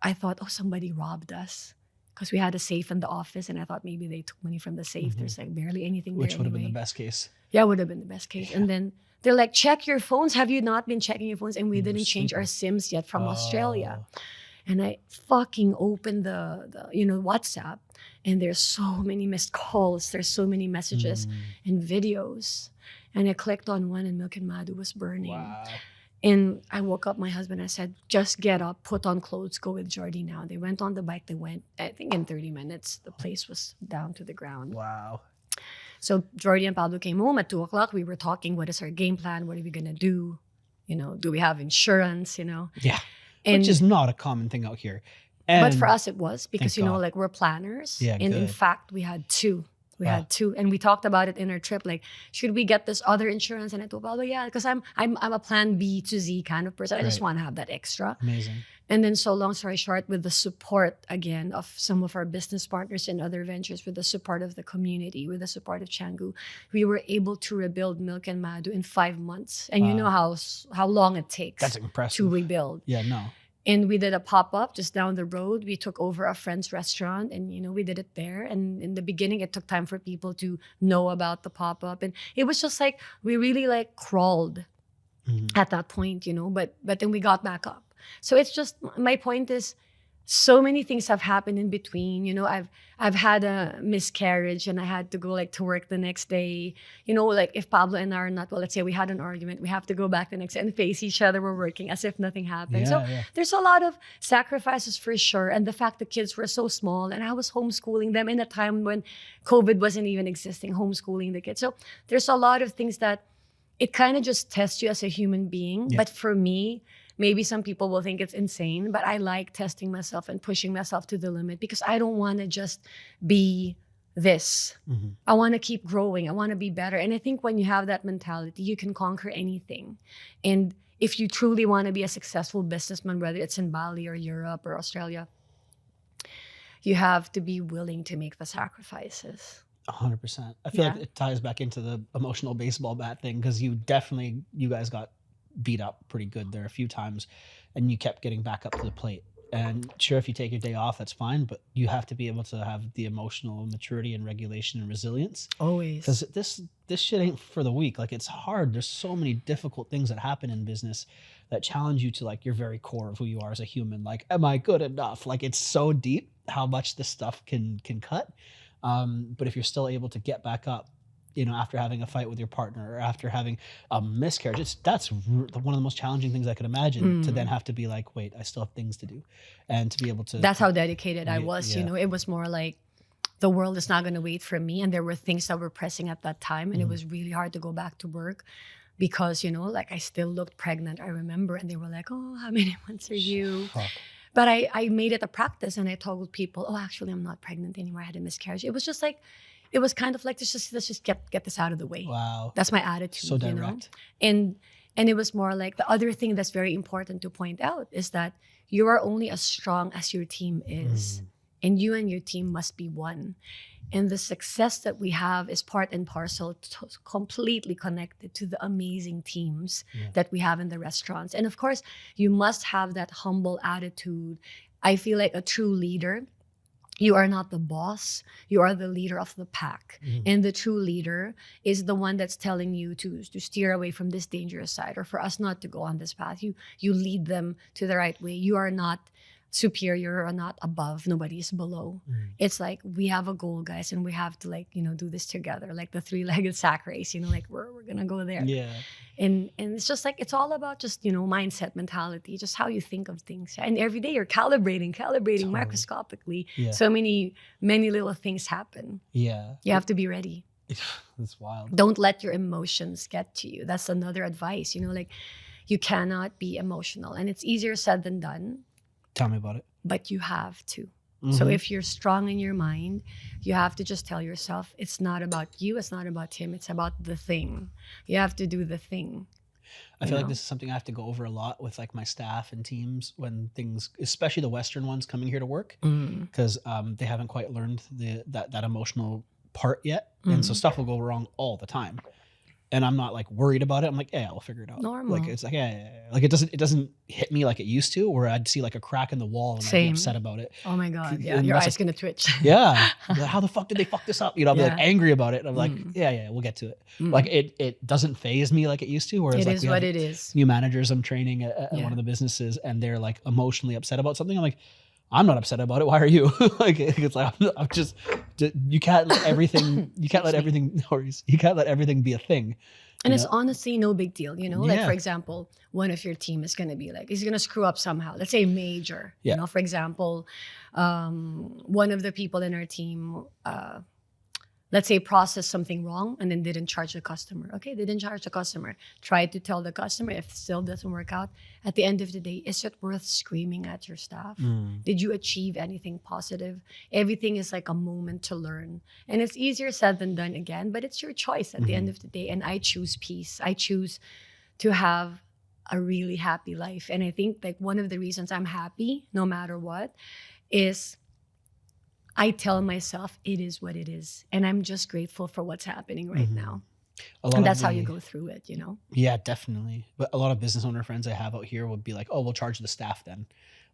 I thought, somebody robbed us. Because we had a safe in the office and I thought maybe they took money from the safe. There's like barely anything there. Which would have been the best case. Yeah, would have been the best case. Yeah. And then they're like, check your phones. Have you not been checking your phones? And we didn't change our SIMs yet from Australia. And I fucking opened the WhatsApp and there's so many missed calls. There's so many messages and videos. And I clicked on one and Milk and Madu was burning. Wow. And I woke up my husband. I said, just get up, put on clothes, go with Jordy now. They went on the bike. They went, I think in 30 minutes, the place was down to the ground. Wow. So Jordy and Pablo came home at 2:00. We were talking, what is our game plan? What are we going to do? You know, do we have insurance, you know? Yeah. And, which is not a common thing out here. but for us, it was because, Thank God. like we're planners. Yeah, and in good. fact, we had two. We Wow. had two, and we talked about it in our trip. Like, should we get this other insurance? And I told Pablo, yeah, because I'm a plan B to Z kind of person. I just Right. want to have that extra. Amazing. And then, so long story short, with the support again of some of our business partners and other ventures, with the support of the community, with the support of Canggu, we were able to rebuild Milk and Madu in 5 months. And you know how long it takes That's impressive. to rebuild. Yeah, no. And we did a pop-up just down the road. We took over a friend's restaurant and, we did it there. And in the beginning, it took time for people to know about the pop-up. And it was just like, we really like crawled at that point, but then we got back up. So it's just, my point is, so many things have happened in between. I've had a miscarriage and I had to go to work the next day. If Pablo and I are not, well, let's say we had an argument, we have to go back the next day and face each other. We're working as if nothing happened. There's a lot of sacrifices for sure. And the fact the kids were so small and I was homeschooling them in a time when COVID wasn't even existing, homeschooling the kids. So there's a lot of things that it kind of just tests you as a human being. Yeah. But for me, maybe some people will think it's insane, but I like testing myself and pushing myself to the limit because I don't want to just be this. I want to keep growing. I want to be better. And I think when you have that mentality, you can conquer anything. And if you truly want to be a successful businessman, whether it's in Bali or Europe or Australia, you have to be willing to make the sacrifices. 100%. I feel like it ties back into the emotional baseball bat thing because you guys got beat up pretty good there a few times and you kept getting back up to the plate. And sure, if you take your day off, that's fine, but you have to be able to have the emotional maturity and regulation and resilience. Always. Because this shit ain't for the weak. Like, it's hard. There's so many difficult things that happen in business that challenge you to your very core of who you are as a human. Like, am I good enough? Like, it's so deep how much this stuff can cut. But if you're still able to get back up, after having a fight with your partner or after having a miscarriage, that's one of the most challenging things I could imagine, to then have to be like, wait, I still have things to do. And to be able to... That's how dedicated I was, yeah. It was more like the world is not going to wait for me. And there were things that were pressing at that time. And it was really hard to go back to work because, I still looked pregnant, I remember. And they were like, oh, how many months are you? Fuck. But I made it a practice and I told people, oh, actually, I'm not pregnant anymore. I had a miscarriage. It was just like, it was kind of like, let's just get this out of the way. Wow. That's my attitude. So direct. And it was more like, the other thing that's very important to point out is that you are only as strong as your team is. And you and your team must be one. And the success that we have is part and parcel, completely connected to the amazing teams that we have in the restaurants. And of course, you must have that humble attitude. I feel like a true leader, you are not the boss, you are the leader of the pack. And the true leader is the one that's telling you to steer away from this dangerous side or for us not to go on this path. You lead them to the right way. You are not superior or not above, nobody is below. It's like, we have a goal, guys, and we have to do this together, like the three-legged sack race, we're gonna go there. Yeah. And it's just it's all about just, mindset, mentality, just how you think of things. And every day you're calibrating totally. Microscopically. Yeah. So many little things happen. Yeah. You have to be ready. That's wild. Don't let your emotions get to you. That's another advice, you cannot be emotional. And it's easier said than done. Tell me about it. But you have to. So if you're strong in your mind, you have to just tell yourself, it's not about you, it's not about him, it's about the thing. You have to do the thing. I feel like this is something I have to go over a lot with my staff and teams when things, especially the Western ones coming here to work, because they haven't quite learned that emotional part yet. And so stuff will go wrong all the time. And I'm not worried about it. I'm like, yeah, I'll figure it out. Normal. It's like, yeah. Like it doesn't hit me like it used to, where I'd see a crack in the wall and I'd be upset about it. Oh my God. Yeah. And Your eyes gonna twitch. Yeah. How the fuck did they fuck this up? I'll be angry about it. And I'm like, yeah, we'll get to it. It doesn't faze me like it used to. Whereas it is what it is. New managers I'm training at one of the businesses and they're emotionally upset about something. I'm like, I'm not upset about it. Why are you? Like, it's like, I'm just, you can't let everything, you can't let everything, no worries. You can't let everything be a thing. And it's honestly no big deal, you know? Like, Yeah. for example, one of your team is going to be like, he's going to screw up somehow. Let's say major, Yeah. you know? For example, one of the people in our team, let's say processed something wrong and then didn't charge the customer. Okay, they didn't charge the customer. Tried to tell the customer, if it still doesn't work out, at the end of the day, is it worth screaming at your staff? Did you achieve anything positive? Everything is like a moment to learn. And it's easier said than done again, but it's your choice at the end of the day. And I choose peace. I choose to have a really happy life. And I think like one of the reasons I'm happy, no matter what, is I tell myself it is what it is. And I'm just grateful for what's happening right now. And that's how you go through it, you know? Yeah, definitely. But a lot of business owner friends I have out here would be like, oh, we'll charge the staff then.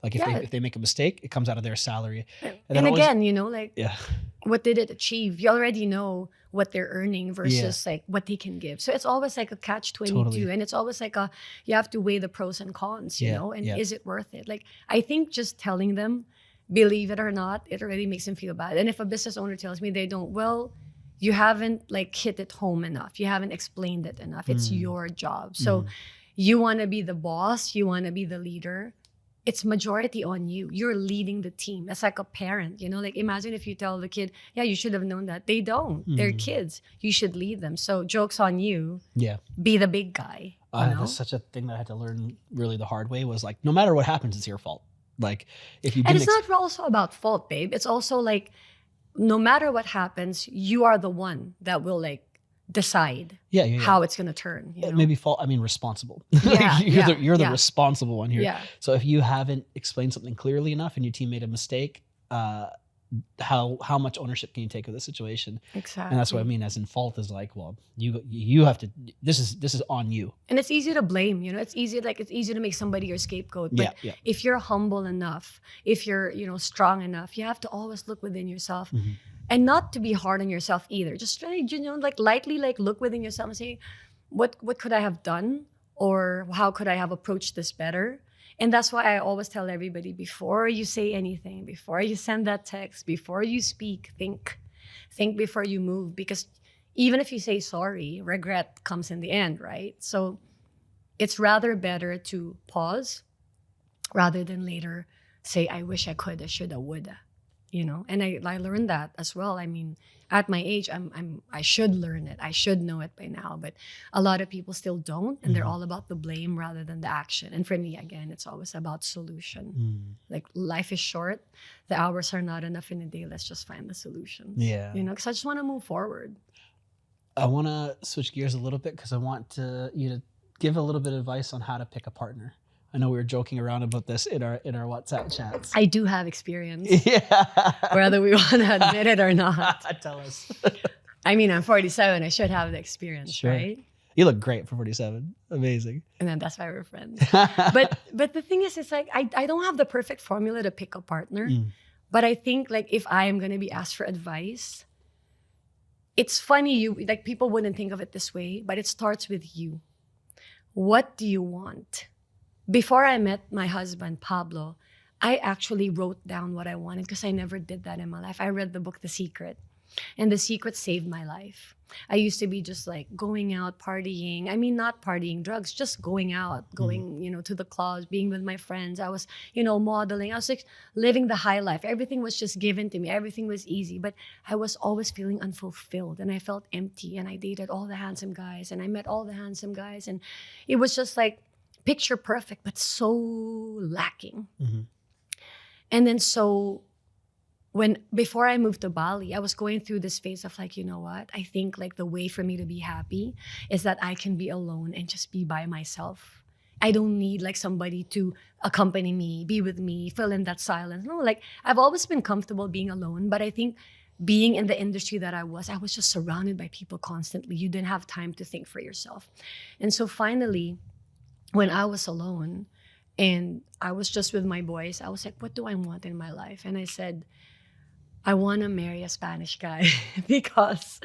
Like if they make a mistake, it comes out of their salary. And again, you know, like yeah, what did it achieve? You already know what they're earning versus like what they can give. So it's always like a catch-22. Totally. And it's always like you have to weigh the pros and cons, you know? And is it worth it? Like, I think just telling them, believe it or not, it already makes them feel bad. And if a business owner tells me they don't, well, you haven't like hit it home enough. You haven't explained it enough. It's your job. So you want to be the boss, you want to be the leader. It's majority on you. You're leading the team. It's like a parent, you know, like imagine if you tell the kid, yeah, you should have known that. They don't. They're kids. You should lead them. So joke's on you. Yeah. Be the big guy. That's such a thing that I had to learn really the hard way was like, no matter what happens, it's your fault. Like if you didn't and it's not also about fault, babe. It's also like no matter what happens, you are the one that will like decide how it's going to turn. You know? Maybe fault, I mean responsible. Yeah, you're the responsible one here. Yeah. So if you haven't explained something clearly enough and your team made a mistake, how much ownership can you take of the situation? Exactly. And that's what I mean as in fault is like, well, you have to, this is on you. And it's easy to blame, you know, it's easy to make somebody your scapegoat. But if you're humble enough, if you're, you know, strong enough, you have to always look within yourself and not to be hard on yourself either. Just really, you know, like lightly, like look within yourself and say, what could I have done? Or how could I have approached this better? And that's why I always tell everybody before you say anything, before you send that text, before you speak, think before you move. Because even if you say sorry, regret comes in the end, right? So it's rather better to pause rather than later say, I wish I coulda, shoulda, woulda, you know? And I learned that as well. I mean, at my age, I should learn it. I should know it by now. But a lot of people still don't. And they're all about the blame rather than the action. And for me, again, it's always about solution. Like life is short. The hours are not enough in a day. Let's just find the solutions. Yeah. You know, because I just want to move forward. I want to switch gears a little bit because I want you to give a little bit of advice on how to pick a partner. I know we were joking around about this in our WhatsApp chats. I do have experience. Whether we want to admit it or not. Tell us. I mean, I'm 47. I should have the experience, right? You look great for 47. Amazing. And then that's why we're friends. But the thing is, it's like I don't have the perfect formula to pick a partner. But I think like if I am going to be asked for advice, it's funny, like people wouldn't think of it this way, but it starts with you. What do you want? Before I met my husband, Pablo, I actually wrote down what I wanted because I never did that in my life. I read the book, The Secret, and The Secret saved my life. I used to be just like going out, partying. I mean, not partying drugs, just going out, going, you know, to the clubs, being with my friends. I was, you know, modeling. I was like living the high life. Everything was just given to me. Everything was easy, but I was always feeling unfulfilled and I felt empty, and I dated all the handsome guys and I met all the handsome guys, and it was just like, picture perfect, but so lacking. And then so before I moved to Bali, I was going through this phase of like, you know what? I think like the way for me to be happy is that I can be alone and just be by myself. I don't need like somebody to accompany me, be with me, fill in that silence. No, like I've always been comfortable being alone, but I think being in the industry that I was just surrounded by people constantly. You didn't have time to think for yourself. And so finally, when I was alone and I was just with my boys, I was like, what do I want in my life? And I said, I want to marry a Spanish guy because,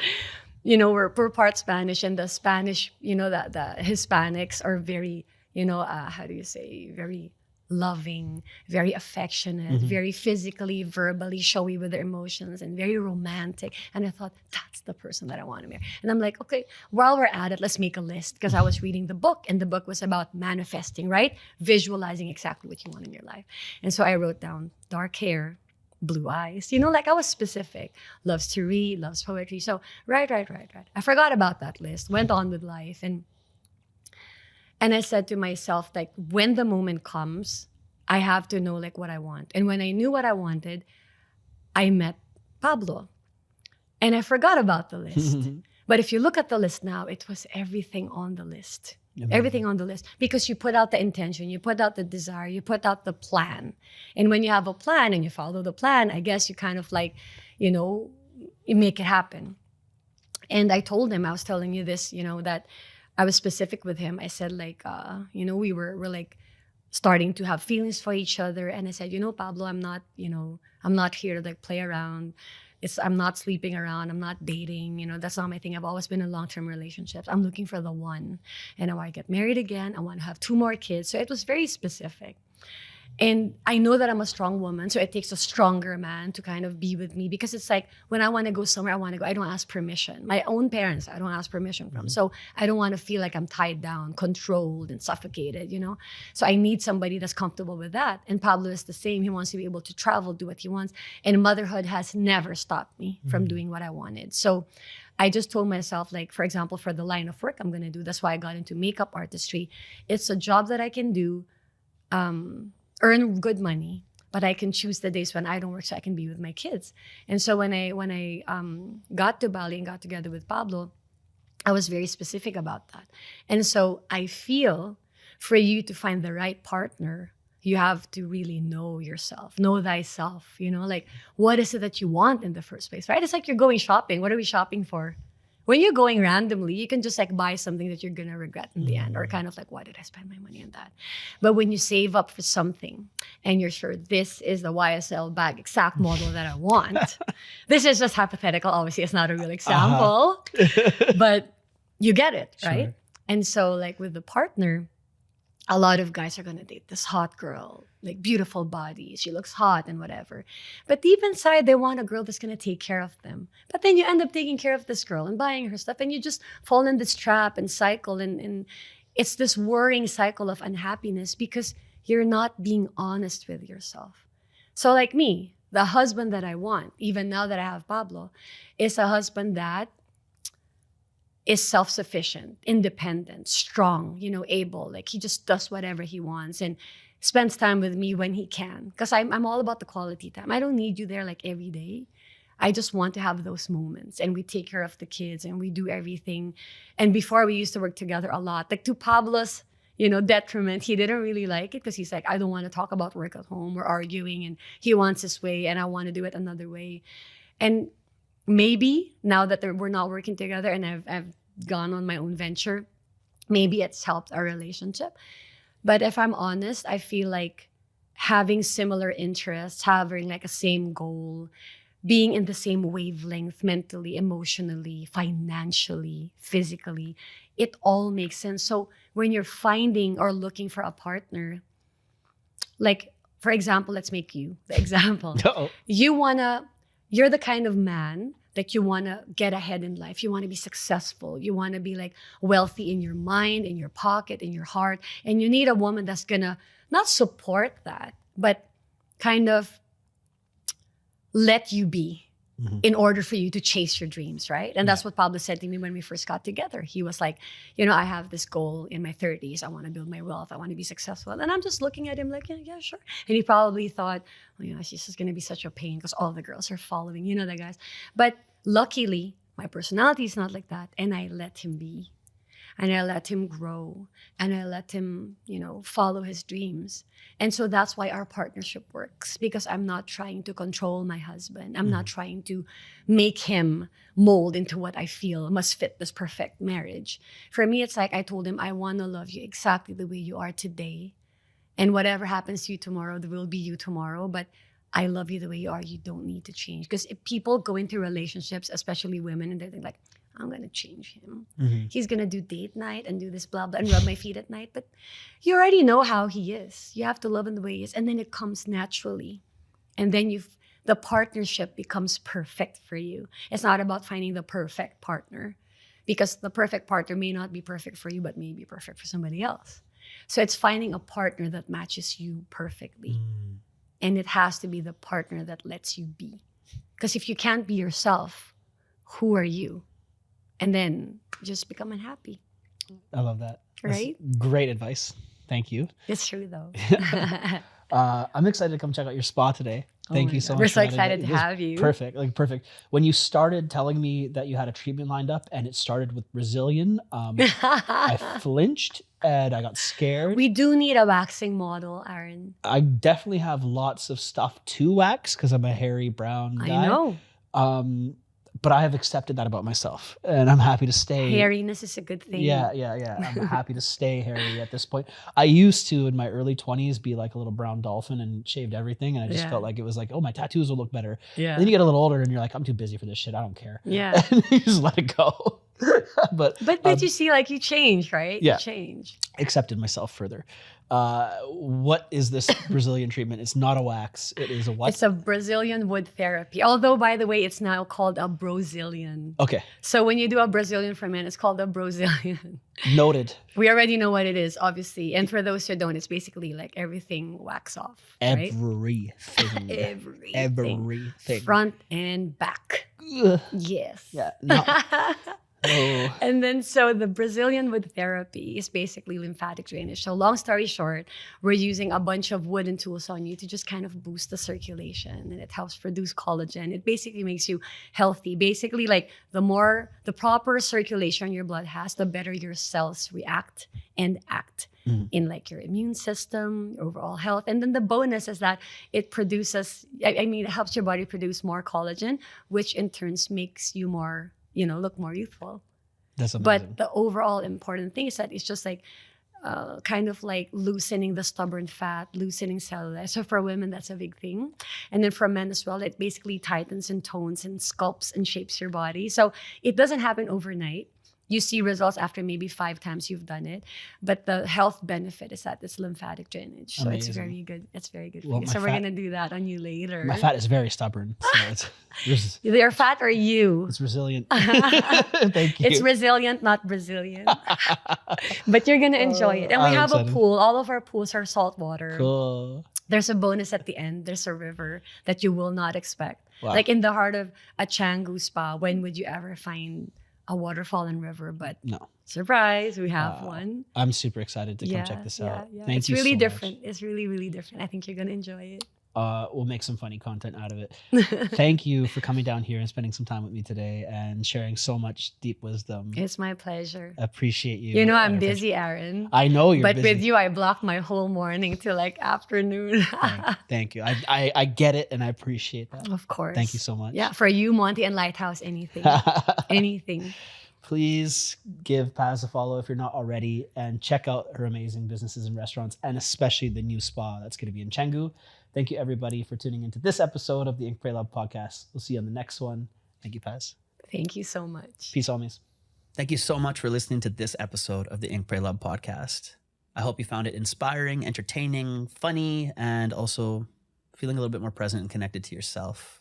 you know, we're part Spanish, and the Spanish, you know, the Hispanics are very, you know, how do you say, very loving, very affectionate, very physically, verbally showy with their emotions, and very romantic. And I thought, that's the person that I want to marry. And I'm like, okay, while we're at it, let's make a list, because I was reading the book, and the book was about manifesting, right? Visualizing exactly what you want in your life. And so I wrote down dark hair, blue eyes, like I was specific, loves to read, loves poetry. So right. I forgot about that list, went on with life. And I said to myself, like, when the moment comes, I have to know like what I want. And when I knew what I wanted, I met Pablo. And I forgot about the list. But if you look at the list now, it was everything on the list. Everything on the list. Because you put out the intention, you put out the desire, you put out the plan. And when you have a plan and you follow the plan, I guess you kind of like, you make it happen. And I told him, I was telling you this, that I was specific with him. I said like, we're like starting to have feelings for each other. And I said, Pablo, I'm not here to like play around. I'm not sleeping around. I'm not dating. That's not my thing. I've always been in long-term relationships. I'm looking for the one. And I want to get married again. I want to have 2 more kids. So it was very specific. And I know that I'm a strong woman, so it takes a stronger man to kind of be with me, because it's like when I want to go somewhere, I want to go. I don't ask permission. My own parents, I don't ask permission from. So I don't want to feel like I'm tied down, controlled, and suffocated, So I need somebody that's comfortable with that. And Pablo is the same. He wants to be able to travel, do what he wants. And motherhood has never stopped me from doing what I wanted. So I just told myself, like, for example, for the line of work I'm going to do, that's why I got into makeup artistry. It's a job that I can do, earn good money, but I can choose the days when I don't work so I can be with my kids. And so when I got to Bali and got together with Pablo, I was very specific about that. And so I feel for you to find the right partner, you have to really know yourself, know thyself, like what is it that you want in the first place, right? It's like you're going shopping. What are we shopping for? When you're going randomly, you can just like buy something that you're going to regret in the end, or kind of like, why did I spend my money on that? But when you save up for something and you're sure this is the YSL bag exact model that I want, this is just hypothetical. Obviously, it's not a real example, but you get it, right? Sure. And so like with the partner, a lot of guys are going to date this hot girl, like beautiful body. She looks hot and whatever. But deep inside, they want a girl that's going to take care of them. But then you end up taking care of this girl and buying her stuff. And you just fall in this trap and cycle. And it's this worrying cycle of unhappiness because you're not being honest with yourself. So like me, the husband that I want, even now that I have Pablo, is a husband that is self-sufficient, independent, strong, able. Like he just does whatever he wants and spends time with me when he can. Because I'm all about the quality time. I don't need you there like every day. I just want to have those moments. And we take care of the kids and we do everything. And before we used to work together a lot. Like to Pablo's, detriment, he didn't really like it because he's like, I don't want to talk about work at home. We're arguing and he wants his way and I want to do it another way. And maybe now that we're not working together and I've gone on my own venture, maybe it's helped our relationship. But if I'm honest, I feel like having similar interests, having like a same goal, being in the same wavelength mentally, emotionally, financially, physically, it all makes sense. So when you're finding or looking for a partner, like, for example, let's make you the example. Uh-oh. You're the kind of man that you want to get ahead in life. You want to be successful. You want to be like wealthy in your mind, in your pocket, in your heart. And you need a woman that's going to not support that, but kind of let you be in order for you to chase your dreams, right? And that's what Pablo said to me when we first got together. He was like, I have this goal in my 30s. I want to build my wealth. I want to be successful. And I'm just looking at him like, yeah, sure. And he probably thought, she's just going to be such a pain because all the girls are following, the guys. But luckily, my personality is not like that. And I let him be. And I let him grow. And I let him, follow his dreams. And so that's why our partnership works, because I'm not trying to control my husband. I'm not trying to make him mold into what I feel must fit this perfect marriage. For me, it's like I told him, I want to love you exactly the way you are today. And whatever happens to you tomorrow, there will be you tomorrow. But I love you the way you are. You don't need to change. Because if people go into relationships, especially women, and they think like, I'm going to change him. Mhm. He's going to do date night and do this blah, blah, and rub my feet at night. But you already know how he is. You have to love him the way he is. And then it comes naturally. And then the partnership becomes perfect for you. It's not about finding the perfect partner, because the perfect partner may not be perfect for you, but may be perfect for somebody else. So it's finding a partner that matches you perfectly. And it has to be the partner that lets you be. Because if you can't be yourself, who are you? And then just become unhappy. I love that. Right? That's great advice. Thank you. It's true though. I'm excited to come check out your spa today. Thank you so much. We're so for that. excited It to was have you. Perfect. Like perfect. When you started telling me that you had a treatment lined up and it started with Brazilian, I flinched and I got scared. We do need a waxing model, Aren. I definitely have lots of stuff to wax because I'm a hairy brown guy. I know. But I have accepted that about myself, and I'm happy to stay. Hairiness is a good thing. Yeah. I'm happy to stay hairy at this point. I used to, in my early 20s, be like a little brown dolphin and shaved everything, and I just felt like it was like, oh, my tattoos will look better. Yeah. And then you get a little older, and you're like, I'm too busy for this shit. I don't care. Yeah. And you just let it go. but you see, like you change, right? Yeah. You change. Accepted myself further. What is this Brazilian treatment? It's not a wax. It is a what? It's a Brazilian wood therapy. Although, by the way, it's now called a Brazilian. Okay. So when you do a Brazilian for men, it's called a Brazilian. Noted. We already know what it is, obviously. And for those who don't, it's basically like everything wax off. Right? Everything. Everything. Front and back. Ugh. Yes. Yeah. No. Oh. And then so the Brazilian wood therapy is basically lymphatic drainage. So long story short, we're using a bunch of wooden tools on you to just kind of boost the circulation, and it helps produce collagen. It basically makes you healthy. Basically, like the proper circulation your blood has, the better your cells react and act in like your immune system, overall health. And then the bonus is that it produces, it helps your body produce more collagen, which in turns makes you more, look more youthful. That's amazing. But the overall important thing is that it's just like kind of like loosening the stubborn fat, loosening cellulite. So for women, that's a big thing. And then for men as well, it basically tightens and tones and sculpts and shapes your body. So it doesn't happen overnight. You see results after maybe 5 times you've done it. But the health benefit is that it's lymphatic drainage. So Amazing. it's very good. It's very good Well, for you. So we're going to do that on you later. My fat is very stubborn. So it's Your fat or you? It's resilient. Thank you. It's resilient, not Brazilian. But you're going to enjoy it. And we I'm have excited. a pool. All of our pools are salt water. Cool. There's a bonus at the end. There's a river that you will not expect. Wow. Like in the heart of a Canggu spa, when would you ever find a waterfall and river? But No. surprise, we have one. I'm super excited to come check this out. Thank It's you really so different. much. It's really, really different. I think you're going to enjoy it. We'll make some funny content out of it. Thank you for coming down here and spending some time with me today and sharing so much deep wisdom. It's my pleasure. Appreciate you. You know, I'm and I busy, Aren. I know you're But busy. with you, I blocked my whole morning till like afternoon. Thank you. I get it and I appreciate that. Of course. Thank you so much. Yeah, for you, Monty and Lighthouse, anything. Anything. Please give Paz a follow if you're not already, and check out her amazing businesses and restaurants, and especially the new spa that's going to be in Canggu. Thank you, everybody, for tuning into this episode of the Ink Pray Love podcast. We'll see you on the next one. Thank you, Paz. Thank you so much. Peace, homies. Thank you so much for listening to this episode of the Ink Pray Love podcast. I hope you found it inspiring, entertaining, funny, and also feeling a little bit more present and connected to yourself.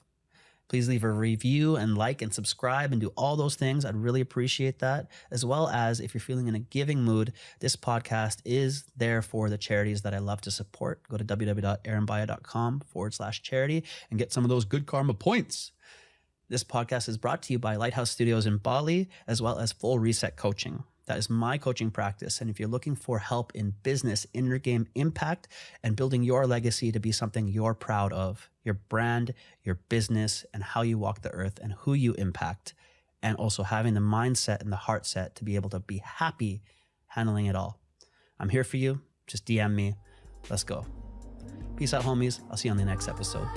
Please leave a review and like and subscribe and do all those things. I'd really appreciate that. As well as if you're feeling in a giving mood, this podcast is there for the charities that I love to support. Go to www.arenbaya.com/charity and get some of those good karma points. This podcast is brought to you by Lighthouse Studios in Bali, as well as Full Reset Coaching. That is my coaching practice. And if you're looking for help in business, inner game impact, and building your legacy to be something you're proud of, your brand, your business, and how you walk the earth and who you impact, and also having the mindset and the heart set to be able to be happy handling it all. I'm here for you. Just DM me. Let's go. Peace out, homies. I'll see you on the next episode.